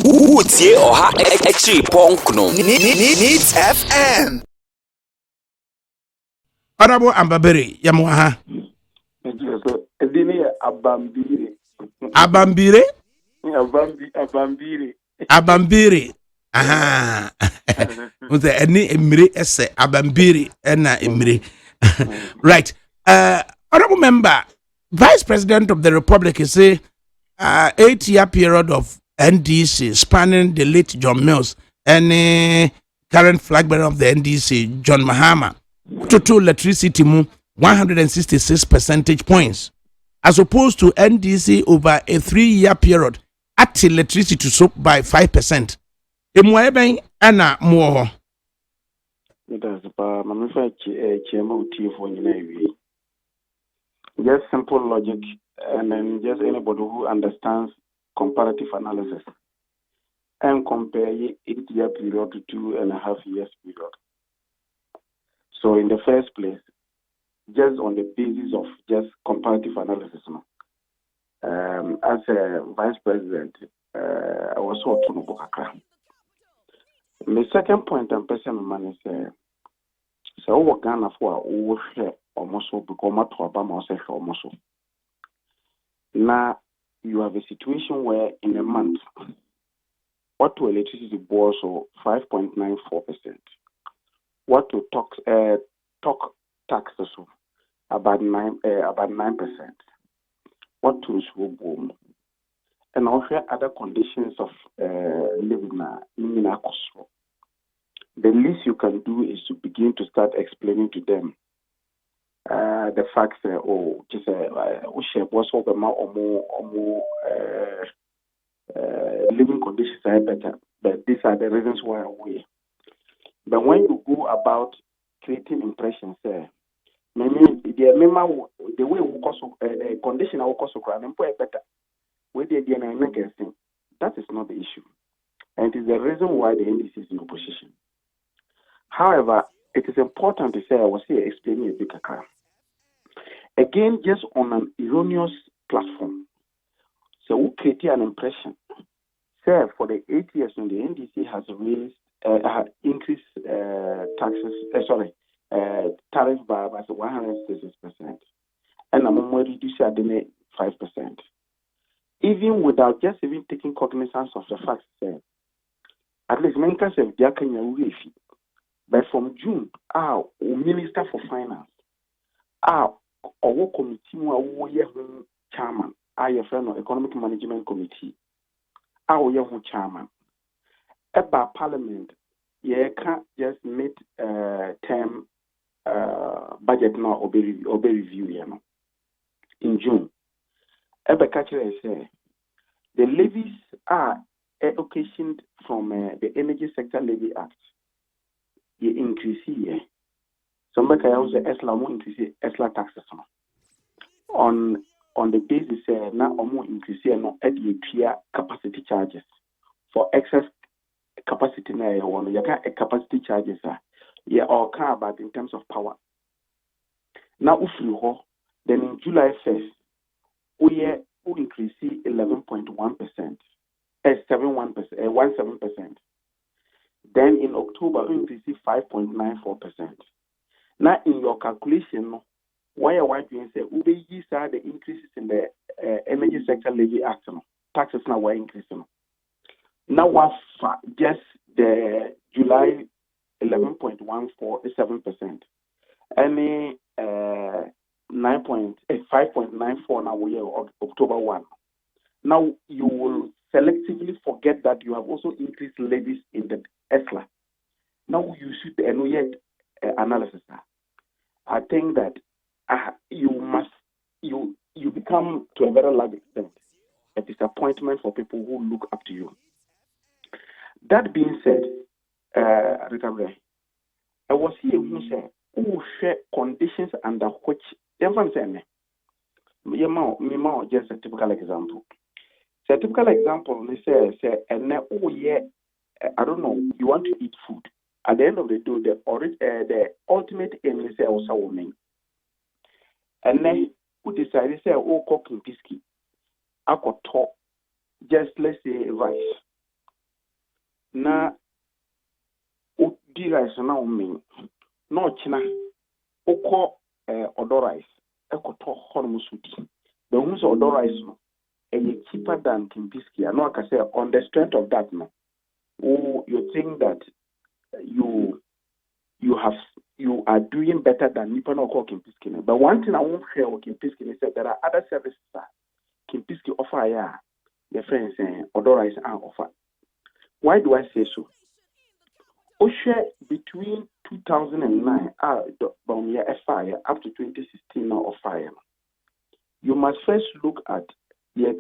Utie oha echi ponkno. Needs FM. Honorable Abambire, Yamuha. Abambire. Abambire? Abambire. Abambire. Aha. Unse any emire ese Abambire ena emire. Right. Honorable member, Vice President of the Republic is say 8-year period of NDC spanning the late John Mills and current flag bearer of the NDC, John Mahama, total electricity 166 percentage points, as opposed to NDC over a 3-year period at electricity soap by 5%. Emweben ana more. Just simple logic, and then just anybody who understands comparative analysis and compare 8-year period to 2.5 years period. So in the first place, just on the basis of just comparative analysis, as a vice president, I was so to Bukakra. The second point I'm pressing man is so what Ghana for share almost because my Obama was almost. Now you have a situation where in a month, what to electricity board so 5.94%. What to talk taxes so about 9%. What to boom. And also other conditions of living in a cost. The least you can do is to begin to start explaining to them the facts. What's over or more living conditions are better. But these are the reasons why we. But when you go about creating impressions, maybe the way we cause condition our cause better. That is not the issue, and it is the reason why the NDC is in opposition. However, it is important to say I was here explaining a bit. Again, just on an erroneous platform. So we create an impression. Say for the 8 years when the NDC has raised, increased tariff by 166%, and I'm going to reduce it 5%. Even without just even taking cognizance of the fact that at least many can say but from June, our Minister for Finance, our committee, chairman, our friend of Economic Management Committee, our chairman, about Parliament, can't just meet term budget now or be review, in June. Catcher say the levies are occasioned from the Energy Sector Levy Act. You increase here. Some make I the ESLA more increase ESLA taxes on the basis now more increase here no at the clear capacity charges for excess capacity now you can capacity charges or car about in terms of power. Now if you then in July 1st we increase 11.1%, 17%. Then in October we increase 5.94%. Now in your calculation, why do you say these are the increases in the Energy Sector Levy Act? Taxes now were increasing. Now what just the July 11.147%. Any 5.94 now we are October 1. Now you will selectively forget that you have also increased levies in the ESLA. Now you should the analysis. I think that you become to a very large extent a disappointment for people who look up to you. That being said, I was here who said who share conditions under which just a typical example. So a typical example, they say, and now, I don't know, you want to eat food. At the end of the day, the ultimate aim is also women. And then, who decided, say, cooking biscuit. I could talk, just let's say rice. na odi rice na omen na ochina ukọ Unauthorized ekoto hormone sudi the who's Unauthorized no cheaper than Kimpiski. I know I can say on the strength of that no you think that you are doing better than Nippon no call Kimpiski. But one thing I won't share with Kimpiski is that there are other services that Kimpiski offer your friends Unauthorized and offer. Why do I say so? Osha between 2009 Bawumia fire up to 2016 now of fire. You must first look at the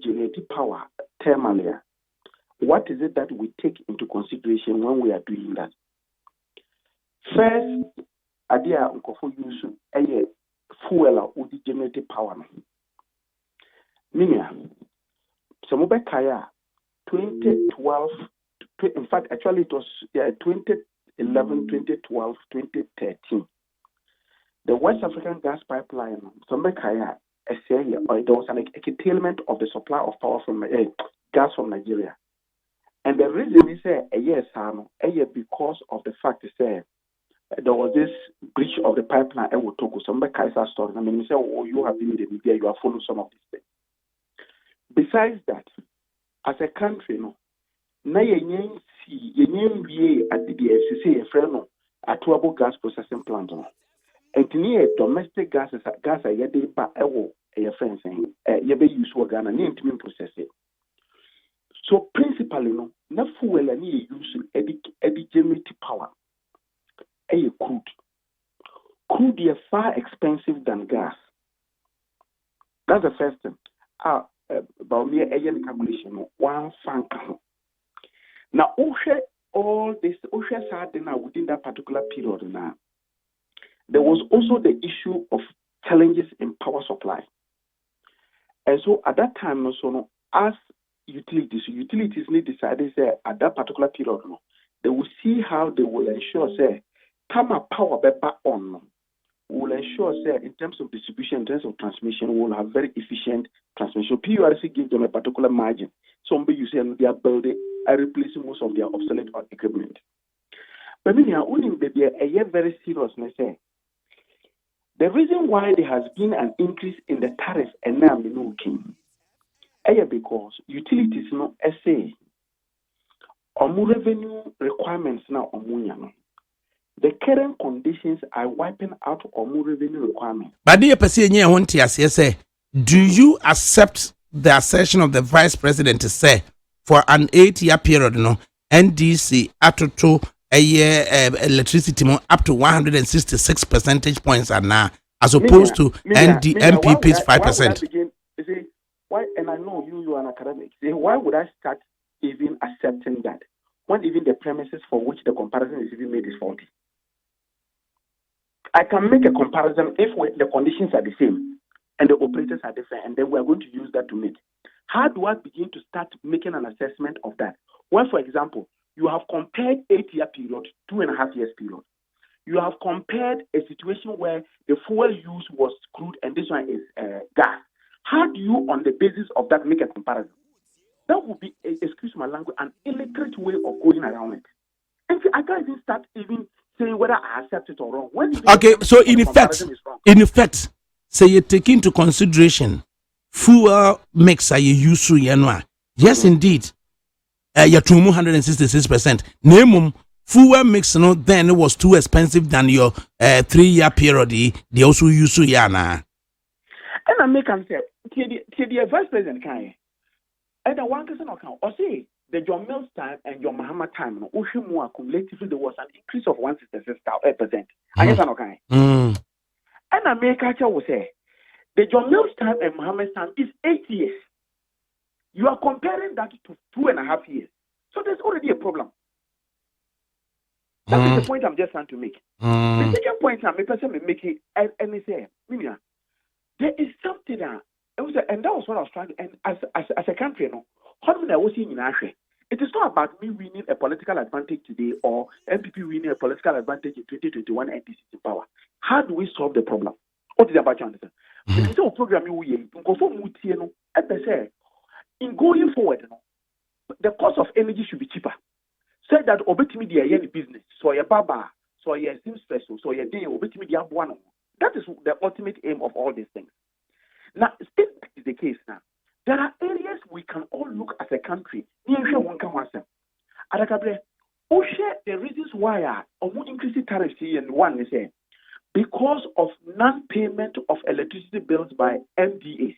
generative power thermally. What is it that we take into consideration when we are doing that? First, idea unkofo use a fuel or the generative power. Minia, some kaya 2012. In fact, actually, it was 2011, 2012, 2013. The West African gas pipeline, Kaya, there was a curtailment of the supply of power from gas from Nigeria. And the reason is because of the fact that there was this breach of the pipeline. I will talk with some Kaiser stories. I mean, you say, oh, you have been in the media, you have followed some of these things. Besides that, as a country, na yenyen wie at the FCC a friend atuabo gas processing plant no entini domestic gas a yede ba ewo e friend saying yebe use wo Ghana ni intimi process it. So principally no na fuel ani use edi generative power crude is far expensive than gas. That's the first thing. Bawumia calculation one franc. Now, all this within that particular period now, there was also the issue of challenges in power supply. And so at that time, as utilities need decided at that particular period, they will see how they will ensure power back on. Will ensure in terms of distribution, in terms of transmission, we will have very efficient transmission. PURC gives them a particular margin. Some you say they are building are replacing most of their obsolete equipment. But when you are very serious, the reason why there has been an increase in the tariff and now because utilities say revenue requirements now the current conditions are wiping out revenue requirements. But do you accept the assertion of the vice president to say for an 8-year period, NDC atoto a year electricity up to 166 percentage points are now, as opposed to NPP's 5%. Why? And I know you are an academic. Why would I start even accepting that when even the premises for which the comparison is even made is faulty? I can make a comparison if the conditions are the same and the operators are different, and then we are going to use that to make. How do I begin to start making an assessment of that? Well, for example, you have compared 8-year period, 2.5 years period. You have compared a situation where the fuel use was crude and this one is gas. How do you, on the basis of that, make a comparison? That would be, excuse my language, an illiterate way of going around it. And I can't even start saying whether I accept it or wrong. Okay, so in effect, say you take into consideration fuel mix you use yes, indeed. You're 166%. Name fuel mix then it was too expensive than your 3-year period. They also use yana. And I make them say, the vice president can. And the one person account or say the John Mills time and your Mahama time, cumulatively there was an increase of 166%. I guess I'm okay. And I make a will say the John Mills time and Muhammad's time is 8 years. You are comparing that to 2.5 years. So there's already a problem. That is the point I'm just trying to make. The second point I'm making, and say, Minia, there is something that, and that was what I was trying to, and as a country, it is not about me winning a political advantage today or MPP winning a political advantage in 2021 NDC in power. How do we solve the problem? What is about you understand? Program in going forward, the cost of energy should be cheaper. said that obetimedia yen business, so your baba, so your seamstress, so your day, obetimedia one. That is the ultimate aim of all these things. Now, if that is the case now, there are areas we can all look as a country. Adakabre, share the reasons why are increasing tariffs here, and one is because of non-payment of electricity bills by MDAs,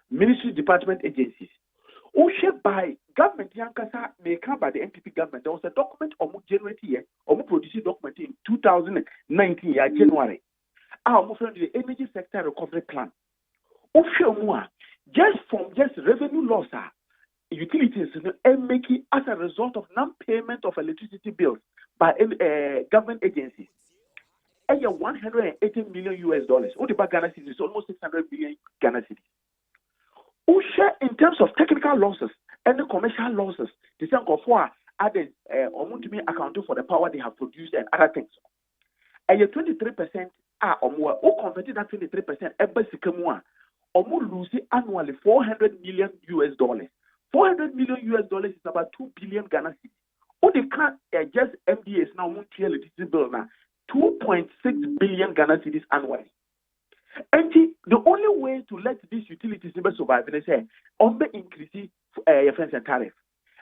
Ministry Department agencies. Share by government Yankasa may come by the NPP government. There was a document generated here, produced a document in 2019 January. Our friend the energy sector recovery plan. Just from revenue loss, utilities make it as a result of non-payment of electricity bills by government agencies. And $180 million. What the Ghana cedis is almost 600 billion Ghana cedis. Share in terms of technical losses and the commercial losses, the same of what added to be accounting for the power they have produced and other things. And 23% are or more, who converted that 23% every second lose annually $400 million. $400 million is about 2 billion Ghana cedis. Or they can't just MDAs now electricity bill now 2.6 billion Ghana cedis annually. And the only way to let these utilities survive is increase your tariff.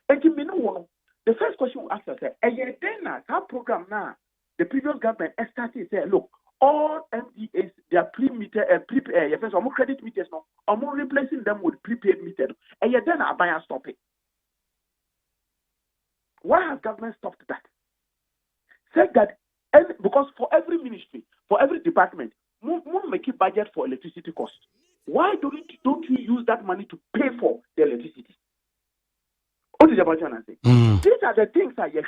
And the first question we ask ourselves, that program now, the previous government started say, look, all MDAs, they are pre-meter, credit meters now, I'm replacing them with prepaid meters. And then I buy and stop it. Why has government stopped that? Said that, because for every ministry, for every department, make a budget for electricity costs. Why don't you use that money to pay for the electricity? What is about say? These are the things that you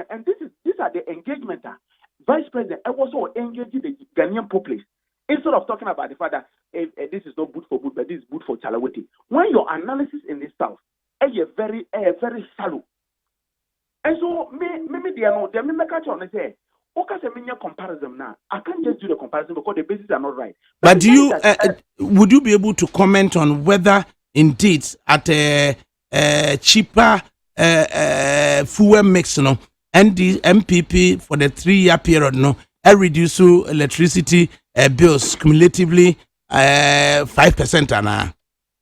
and these are the engagement that Vice President also engaging the Ghanaian populace instead of talking about the fact that this is not good for good, but this is good for Chalawati. When your analysis in this South is very shallow, and so maybe they are not. They may catch on and say. Comparison now. I can't just do the comparison because the bases are not right. But do you would you be able to comment on whether indeed at a cheaper fuel mix, and the MPP for the 3-year period, reduce electricity bills cumulatively 5% and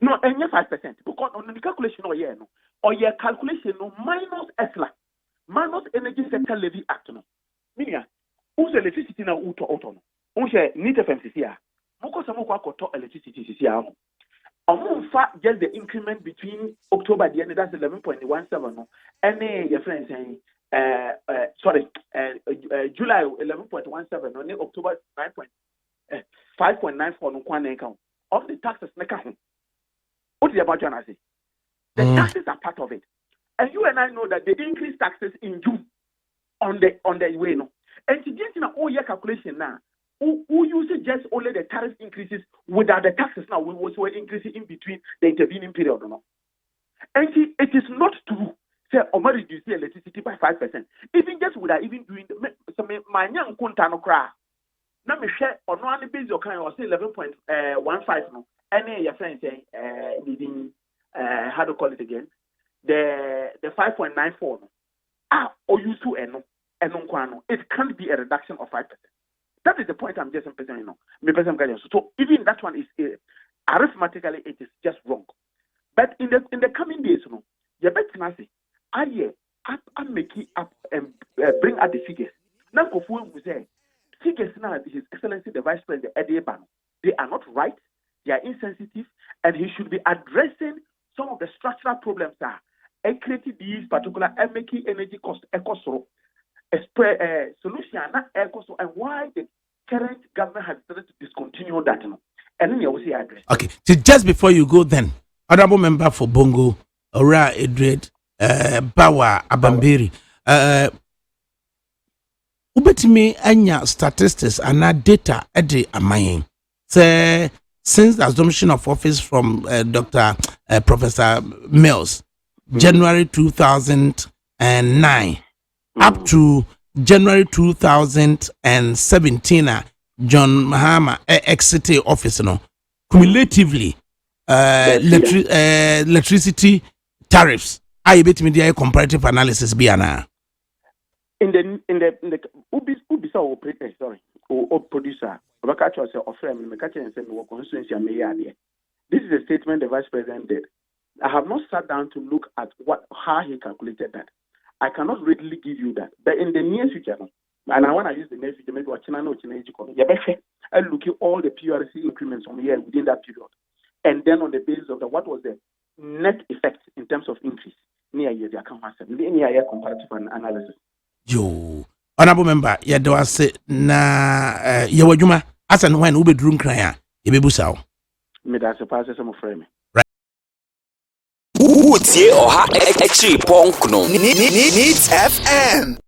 no, and 5% because on the calculation or your calculation minus ESLA, minus Energy Sector Levy Act Minia, who's electricity now? Auto. Who's need FMCC? Moko Samoko got electricity CCR. Just the increment between October the end, that's 11.17, and your friend saying, July 11.17, only October 5.94 no one account of the taxes. What is about John? The taxes are part of it, and you and I know that they increased taxes in June. On the way, and to get in an all year calculation now, who uses just only the tariff increases without the taxes now, we also increasing in between the intervening period, and it is not true. Say, reduce the electricity by 5%. Even just without even doing some my young Kuntano cry. Now me share on one base or kind of say 11.15 no, and your friend saying needing how to call it again, the 5.94 or you to it can't be a reduction of 5%. That is the point I'm just emphasizing. So even that one is arithmetically it is just wrong. But in the coming days, you better say, I make it up and bring out the figures. Now, we say figures now, His Excellency the Vice President Eddie Bano, they are not right, they are insensitive, and he should be addressing some of the structural problems that and creating these particular making energy cost solution and why the current government has decided to discontinue that. And then you will see address. Okay, so just before you go, then honorable member for Bongo, Ora Edred, Bawa Abambire, ubetimi anya statistics and data edi amayin. Say since the assumption of office from Dr. Professor Mills. January 2009 up to January 2017, John Mahama exited office. Cumulatively, electricity tariffs I bet me the comparative analysis be ana. In the Ubisa operator, sorry, or producer, or catch yourself or frame, and catch and send me constituency and may idea. This is a statement the vice president did. I have not sat down to look at how he calculated that. I cannot readily give you that. But in the near future, and I want to use the near future, maybe watching I look at all the PRC increments from here within that period. And then on the basis of what was the net effect in terms of increase, near year, the account master, near year comparative analysis. Yo, honorable member, ya do ase na ya wadwuma asa no when ube drum kran a ye bebusa wo. Me da se pass some frame. Utie oha extra punk no. Needs FM.